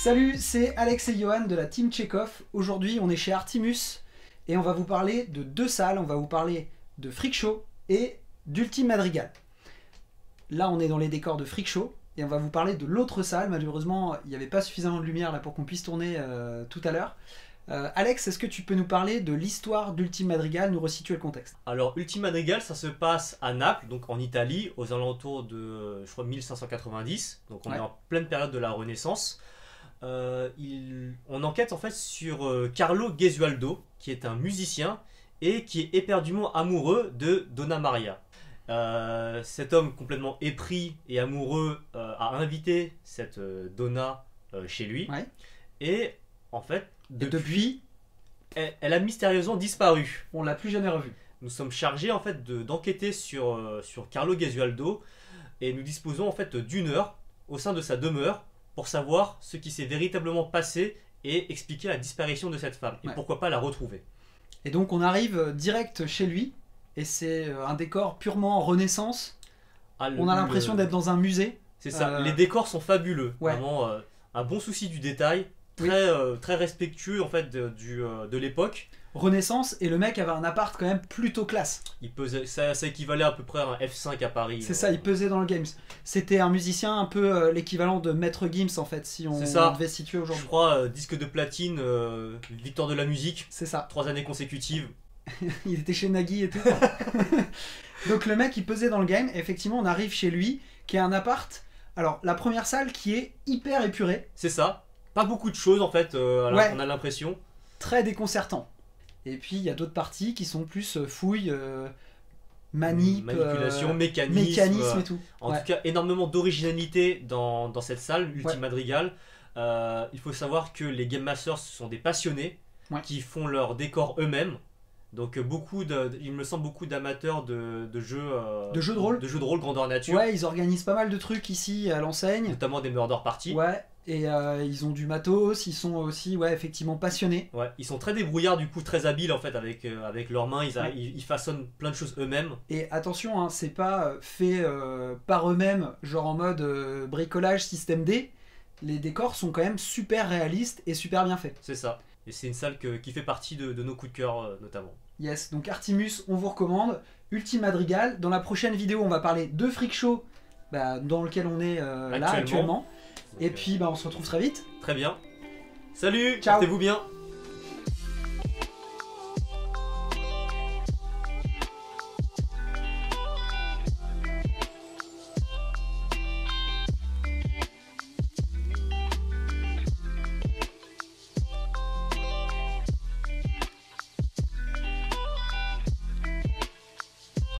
Salut, c'est Alex et Johan de la team Chekhov. Aujourd'hui, on est chez Artimus et on va vous parler de deux salles. On va vous parler de Freak Show et d'Ultime Madrigal. Là, on est dans les décors de Freak Show et on va vous parler de l'autre salle. Malheureusement, il n'y avait pas suffisamment de lumière là pour qu'on puisse tourner tout à l'heure. Alex, est-ce que tu peux nous parler de l'histoire d'Ultime Madrigal, nous resituer le contexte? Alors, Ultime Madrigal, ça se passe à Naples, donc en Italie, aux alentours de, je crois, 1590. Donc on est en pleine période de la Renaissance. On enquête en fait sur Carlo Gesualdo, qui est un musicien et qui est éperdument amoureux de Donna Maria. Cet homme complètement épris et amoureux a invité cette Donna chez lui. Ouais. Et en fait, depuis, elle a mystérieusement disparu. on l'a plus jamais revue. Nous sommes chargés en fait d'enquêter sur Carlo Gesualdo et nous disposons en fait d'une heure au sein de sa demeure pour savoir ce qui s'est véritablement passé et expliquer la disparition de cette femme et pourquoi pas la retrouver. Et donc on arrive direct chez lui et c'est un décor purement Renaissance. On a l'impression d'être dans un musée. C'est ça, les décors sont fabuleux. Ouais. Vraiment un bon souci du détail, très respectueux en fait de l'époque. Renaissance, et le mec avait un appart quand même plutôt classe. Il pesait, ça équivalait à peu près à un F5 à Paris. C'est ça, il pesait dans le Games. C'était un musicien un peu l'équivalent de Maître Gims en fait, si on devait situer aujourd'hui. Je crois disque de platine, victoire de la musique. C'est ça. 3 années consécutives. Il était chez Nagui et tout. Donc le mec il pesait dans le game, et effectivement on arrive chez lui, qui est un appart. Alors la première salle qui est hyper épurée. C'est ça. Pas beaucoup de choses en fait, on a l'impression. Très déconcertant. Et puis il y a d'autres parties qui sont plus fouilles, manipulation, mécanisme et tout. En tout cas, énormément d'originalité dans cette salle, Ultime Madrigal. Il faut savoir que les Game Masters sont des passionnés qui font leur décor eux-mêmes. Donc il me semble beaucoup d'amateurs de jeux de rôle grandeur nature. Ouais, ils organisent pas mal de trucs ici à l'enseigne. Notamment des murder parties. Ouais. Et ils ont du matos, ils sont aussi effectivement passionnés. Ouais, ils sont très débrouillards, du coup très habiles en fait avec leurs mains, ils façonnent plein de choses eux-mêmes. Et attention, hein, c'est pas fait par eux-mêmes, genre en mode bricolage système D. Les décors sont quand même super réalistes et super bien faits. C'est ça, et c'est une salle qui fait partie de nos coups de cœur notamment. Yes, donc Artimus, on vous recommande. Ultime Madrigal, dans la prochaine vidéo on va parler de Freak Show, dans lequel on est là actuellement. Et puis on se retrouve très vite. Très bien. Salut, ciao. portez-vous bien.